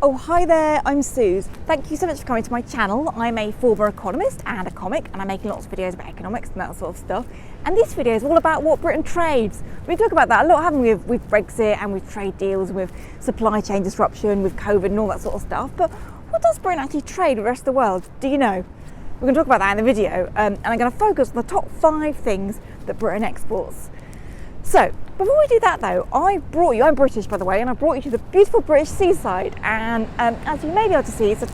Oh, hi there, I'm Suze. Thank you so much for coming to my channel. I'm a former economist and a comic, and I'm making lots of videos about economics and that sort of stuff. And this video is all about what Britain trades. We talk about that a lot, haven't we, with Brexit and with trade deals, with supply chain disruption, with COVID and all that sort of stuff. But what does Britain actually trade with the rest of the world? Do you know? We're going to talk about that in the video, and I'm going to focus on the top 5 things that Britain exports. So, before we do that though, I'm British by the way, and I brought you to the beautiful British seaside, and as you may be able to see, it's a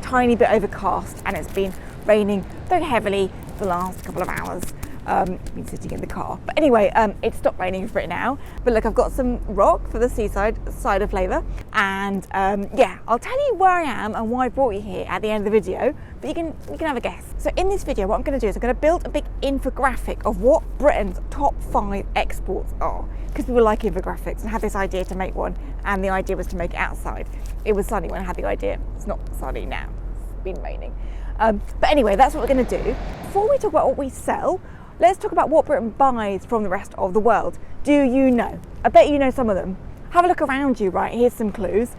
tiny bit overcast, and it's been raining very heavily for the last couple of hours. I've been sitting in the car. But anyway, it's stopped raining for it now. But look, I've got some rock for the seaside cider flavour, and yeah, I'll tell you where I am and why I brought you here at the end of the video, but you can have a guess. So in this video, what I'm going to do is I'm going to build a big infographic of what Britain's top 5 exports are, because people like infographics, and had this idea to make one, and the idea was to make it outside. It was sunny when I had the idea. It's not sunny now. It's been raining. But anyway, that's what we're going to do. Before we talk about what we sell, let's talk about what Britain buys from the rest of the world. Do you know? I bet you know some of them. Have a look around you, right? Here's some clues.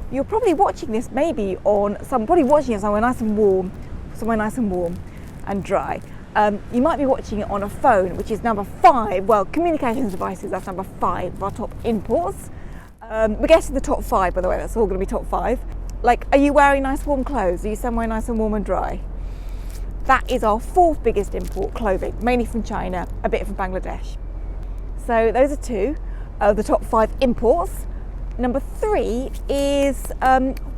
You're probably watching this maybe probably watching it somewhere nice and warm and dry. You might be watching it on a phone, which is number 5. Well, communications devices, that's number 5 of our top imports. We're getting the top 5, by the way. That's all going to be top 5. Like, are you wearing nice warm clothes? Are you somewhere nice and warm and dry? That is our 4th biggest import, clothing, mainly from China, a bit from Bangladesh. So those are 2 of the top 5 imports. Number 3 is,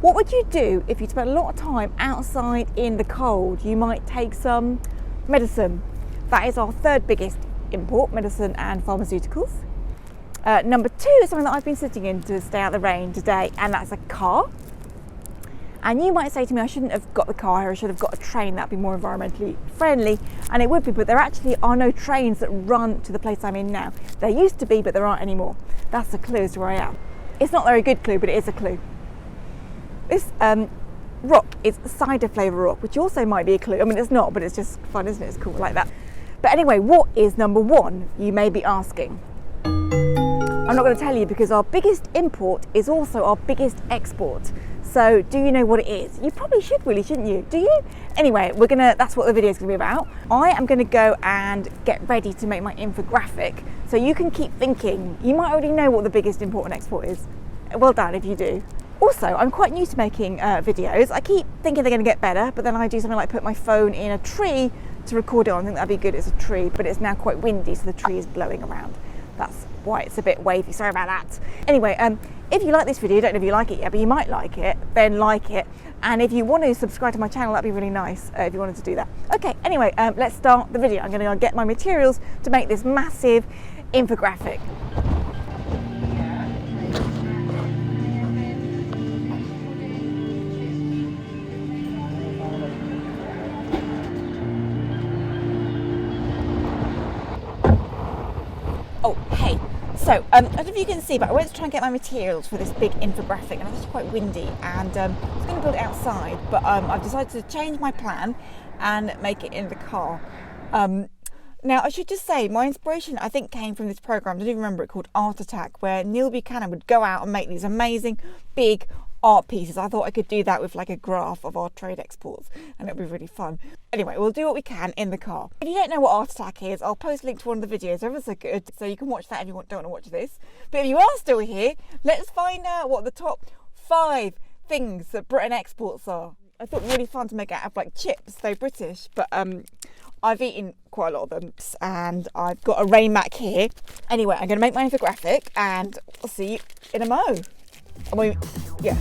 what would you do if you spent a lot of time outside in the cold? You might take some medicine. That is our 3rd biggest import, medicine and pharmaceuticals. Number 2 is something that I've been sitting in to stay out the rain today, and that's a car. And you might say to me, I shouldn't have got the car, I should have got a train, that'd be more environmentally friendly. And it would be, but there actually are no trains that run to the place I'm in now. There used to be, but there aren't anymore. That's a clue as to where I am. It's not a very good clue, but it is a clue. This rock is cider flavour rock, which also might be a clue. I mean, it's not, but it's just fun, isn't it? It's cool like that. But anyway, what is number 1, you may be asking? I'm not going to tell you, because our biggest import is also our biggest export. So do you know what it is? You probably should, really, shouldn't you? Do you? Anyway, that's what the video is going to be about. I am going to go and get ready to make my infographic, so you can keep thinking. You might already know what the biggest import and export is. Well done if you do. Also, I'm quite new to making videos. I keep thinking they're going to get better, but then I do something like put my phone in a tree to record it on. I think that'd be good. It's a tree, but it's now quite windy, so the tree is blowing around. That's why it's a bit wavy. Sorry about that. Anyway, if you like this video, I don't know if you like it yet, but you might like it, then like it. And if you want to subscribe to my channel, that'd be really nice if you wanted to do that. Okay, anyway, let's start the video. I'm going to get my materials to make this massive infographic. Oh, hey. So, I don't know if you can see, but I went to try and get my materials for this big infographic, and it's actually quite windy, and I was going to build it outside, but I've decided to change my plan and make it in the car. Now, I should just say, my inspiration, I think, came from this program, I don't even remember it, called Art Attack, where Neil Buchanan would go out and make these amazing, big art pieces. I thought I could do that with like a graph of our trade exports, and it'll be really fun. Anyway, we'll do what we can in the car. If you don't know what Art Attack is, I'll post a link to one of the videos, ever so good, so you can watch that if you don't want to watch this. But if you are still here, let's find out what the top 5 things that Britain exports are. I thought it was really fun to make it out of like chips, so British, but I've eaten quite a lot of them, and I've got a rain mat here. Anyway, I'm going to make my infographic, and I'll see you in a mo. Yeah.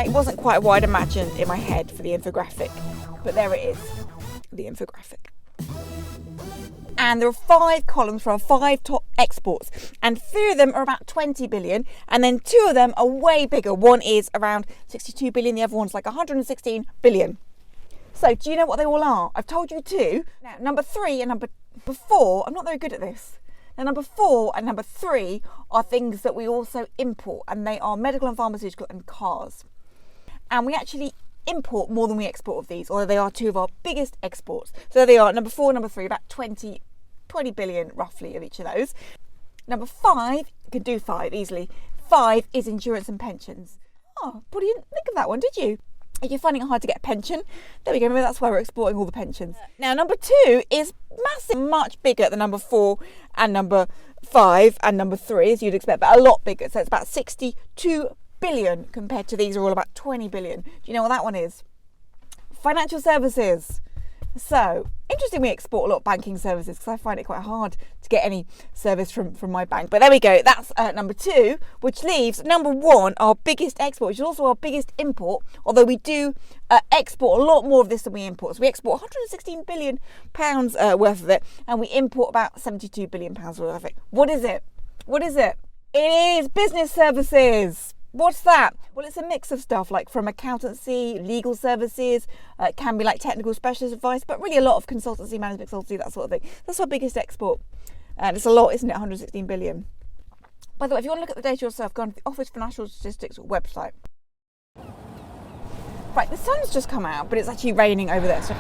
It wasn't quite what I'd imagined in my head for the infographic, but there it is, the infographic. And there are 5 columns for our 5 top exports, and 3 of them are about 20 billion, and then 2 of them are way bigger. One is around 62 billion, the other one's like 116 billion. So do you know what they all are? I've told you 2. Now, number 3 and number 4, I'm not very good at this. Now, number 4 and number 3 are things that we also import, and they are medical and pharmaceutical and cars. And we actually import more than we export of these, although they are two of our biggest exports. So they are number 4, number 3, about 20 billion roughly of each of those. Number 5, you can do 5 easily. 5 is insurance and pensions. Oh, but you didn't think of that one, did you? If you're finding it hard to get a pension, there we go. Maybe that's why we're exporting all the pensions. Now, number 2 is massive, much bigger than number 4 and number 5 and number 3, as you'd expect, but a lot bigger. So it's about 62 billion compared to these are all about 20 billion. Do you know what that one is? Financial services. So, interesting, we export a lot of banking services because I find it quite hard to get any service from my bank. But there we go, that's number 2, which leaves number 1, our biggest export, which is also our biggest import, although we do export a lot more of this than we import. So we export 116 billion pounds worth of it, and we import about 72 billion pounds worth of it. What is it? What is it? It is business services. What's that? Well, it's a mix of stuff like from accountancy, legal services, it can be like technical specialist advice, but really a lot of consultancy, management consultancy, that sort of thing. That's our biggest export. And it's a lot, isn't it? 116 billion. By the way, if you want to look at the data yourself, go on to the Office for National Statistics website. Right, the sun's just come out, but it's actually raining over there. So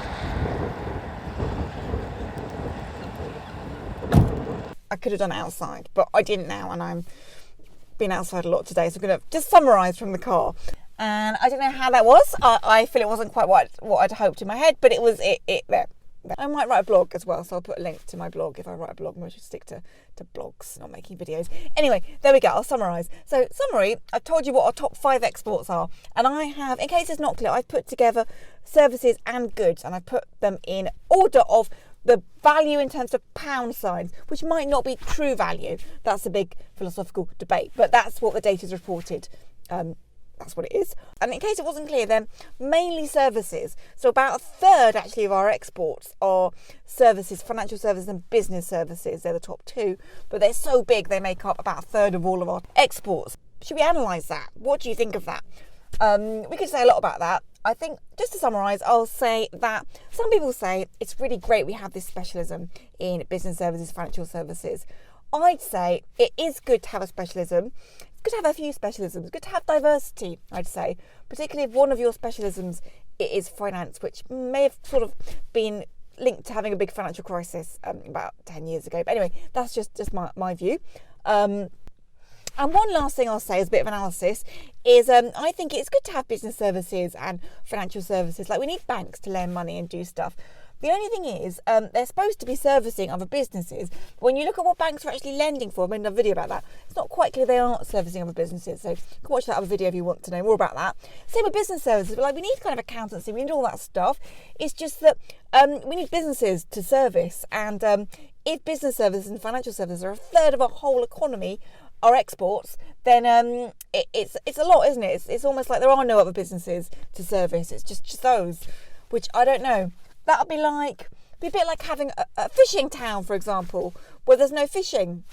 I could have done it outside, but I didn't now, and I'm been outside a lot today, so I'm going to just summarise from the car. And I don't know how that was. I feel it wasn't quite what I'd hoped in my head, but it was it there. I might write a blog as well, so I'll put a link to my blog. If I write a blog, I should stick to blogs, not making videos. Anyway, there we go, I'll summarise. So, summary, I've told you what our top 5 exports are, and I have, in case it's not clear, I've put together services and goods, and I've put them in order of the value in terms of pound signs, which might not be true value. That's a big philosophical debate, but that's what the data's reported. That's what it is. And in case it wasn't clear, then mainly services. So about a third actually of our exports are services, financial services and business services. They're the top 2, but they're so big they make up about a third of all of our exports. Should we analyse that? What do you think of that? We could say a lot about that. I think, just to summarise, I'll say that some people say it's really great we have this specialism in business services, financial services. I'd say it is good to have a specialism. It's good to have a few specialisms. Good to have diversity, I'd say. Particularly if one of your specialisms is finance, which may have sort of been linked to having a big financial crisis about 10 years ago. But anyway, that's just my view. And one last thing I'll say as a bit of analysis is I think it's good to have business services and financial services. Like, we need banks to lend money and do stuff. The only thing is they're supposed to be servicing other businesses. But when you look at what banks are actually lending for, I made a video about that, it's not quite clear they aren't servicing other businesses. So you can watch that other video if you want to know more about that. Same with business services, but like, we need kind of accountancy, we need all that stuff. It's just that we need businesses to service. And if business services and financial services are a third of our whole economy, our exports, then it's a lot, isn't it? It's almost like there are no other businesses to service. It's just those, which I don't know. That would be a bit like having a fishing town, for example, where there's no fishing.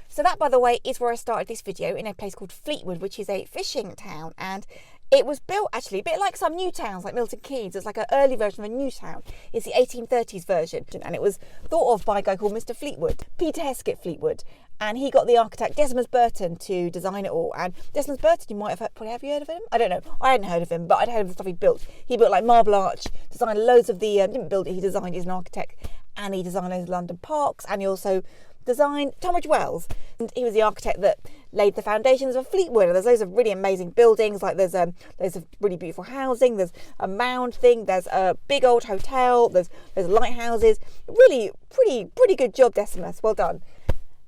So that, by the way, is where I started this video, in a place called Fleetwood, which is a fishing town, and it was built actually a bit like some new towns, like Milton Keynes. It's like an early version of a new town. It's the 1830s version, and it was thought of by a guy called Mr. Fleetwood, Peter Heskett Fleetwood, and he got the architect Desmond Burton to design it all. And Desmond Burton, you might have heard, probably, have you heard of him? I don't know. I hadn't heard of him, but I'd heard of the stuff he built. He built like Marble Arch, designed loads of the, didn't build it, he designed, he's an architect, and he designed those London parks, and he also designed Tunbridge Wells. And he was the architect that laid the foundations of Fleetwood. And there's loads of really amazing buildings, like there's loads of really beautiful housing, there's a mound thing, there's a big old hotel, there's lighthouses. Really pretty good job, Decimus, well done.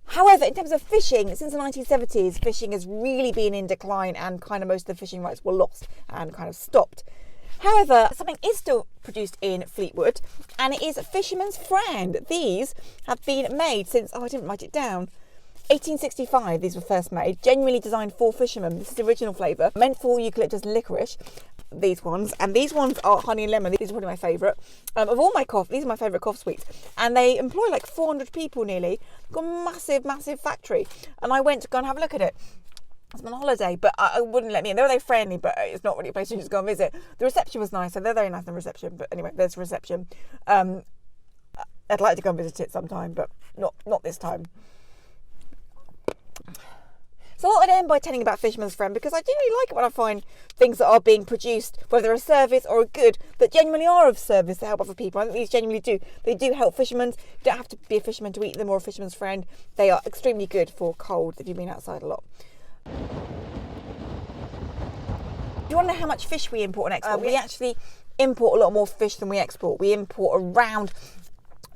However, in terms of fishing, since the 1970s, fishing has really been in decline, and kind of most of the fishing rights were lost and kind of stopped. However, something is still produced in Fleetwood, and it is Fisherman's Friend. These have been made since, I didn't write it down, 1865 these were first made, genuinely designed for fishermen. This is the original flavour, meant for eucalyptus and licorice, these ones. And these ones are honey and lemon. These are probably my favourite. Of all my cough, these are my favourite cough sweets. And they employ like 400 people nearly. Got a massive factory. And I went to go and have a look at it. I was on holiday, but I wouldn't let me in. They were very friendly, but it's not really a place you just go and visit. The reception was nice, so they're very nice in the reception. But anyway, there's the reception. I'd like to go and visit it sometime, but not this time. So I thought I'd end by telling you about Fisherman's Friend, because I do really like it when I find things that are being produced, whether they're a service or a good, that genuinely are of service to help other people. I think these genuinely do. They do help fishermen. You don't have to be a fisherman to eat them, or a Fisherman's Friend. They are extremely good for cold if you've been outside a lot. Do you want to know how much fish we import and export? We actually import a lot more fish than we export. We import around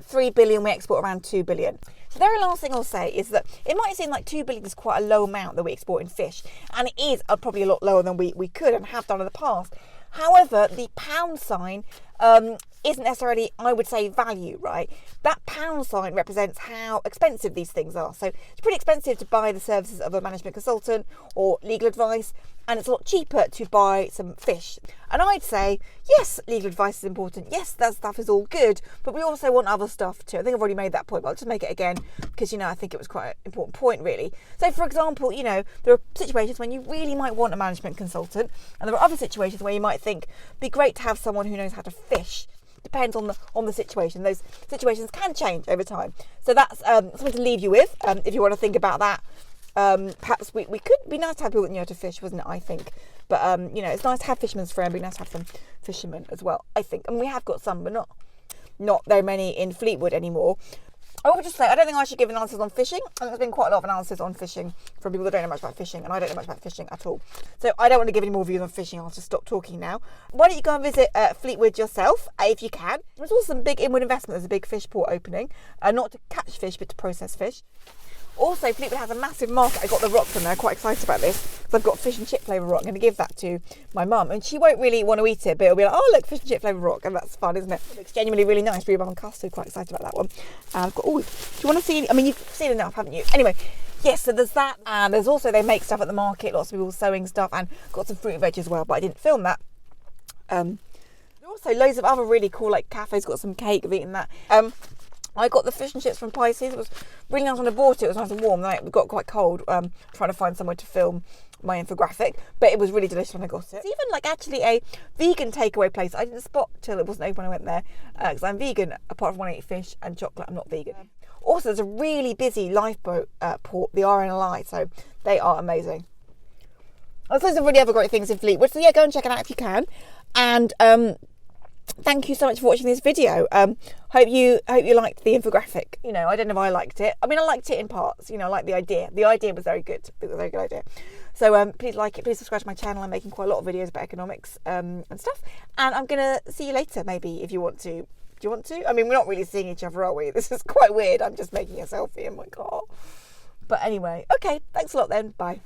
3 billion, we export around 2 billion. So the very last thing I'll say is that it might seem like 2 billion is quite a low amount that we export in fish, and it is probably a lot lower than we could and have done in the past. However, the pound sign isn't necessarily, I would say, value, right? That pound sign represents how expensive these things are. So it's pretty expensive to buy the services of a management consultant or legal advice, and it's a lot cheaper to buy some fish. And I'd say, yes, legal advice is important. Yes, that stuff is all good, but we also want other stuff too. I think I've already made that point, but I'll just make it again because, I think it was quite an important point, really. So, for example, there are situations when you really might want a management consultant, and there are other situations where you might think it'd be great to have someone who knows how to fish. Depends on the situation. Those situations can change over time. So that's something to leave you with if you want to think about that. Perhaps we could be nice to have people that know how to fish, wasn't it? I think, but it's nice to have Fisherman's Friend. It'd be nice to have some fishermen as well, I think. And we have got some, but not very many in Fleetwood anymore. I would just say, I don't think I should give analysis on fishing. I think there's been quite a lot of analysis on fishing from people that don't know much about fishing, and I don't know much about fishing at all. So I don't want to give any more views on fishing. I'll just stop talking now. Why don't you go and visit Fleetwood yourself, if you can. There's also some big inward investment. There's a big fish port opening, not to catch fish, but to process fish. Also, Fleetwood has a massive market. I got the rock from there. Quite excited about this because I've got fish and chip flavour rock. I'm going to give that to my mum, and she won't really want to eat it, but it'll be like, oh look, fish and chip flavour rock, and that's fun, isn't it? It looks genuinely really nice. Rhubarb and custard. Quite excited about that one. I've got. Oh, do you want to see? I mean, you've seen enough, haven't you? Anyway. Yes, so there's that, and there's also, they make stuff at the market. Lots of people sewing stuff, and got some fruit and veg as well. But I didn't film that. There are also loads of other really cool cafes. Got some cake. I've eaten that. I got the fish and chips from Pisces. It was really nice when I bought it. It was nice and warm. Then it got quite cold. Trying to find somewhere to film my infographic, but it was really delicious when I got it. It's even actually a vegan takeaway place. I didn't spot till it wasn't open when I went there, because I'm vegan. Apart from when I eat fish and chocolate, I'm not vegan. Also, there's a really busy lifeboat port, the RNLI. So they are amazing. There's loads of really other great things in Fleetwood. So yeah, go and check it out if you can. And thank you so much for watching this video. Hope you liked the infographic. I don't know if I liked it. I mean, I liked it in parts. I like the idea. The idea was very good. It was a very good idea. So please like it. Please subscribe to my channel. I'm making quite a lot of videos about economics and stuff. And I'm gonna see you later, maybe, if you want to. Do you want to? I mean, we're not really seeing each other, are we? This is quite weird. I'm just making a selfie in my car. But anyway, okay. Thanks a lot then. Bye.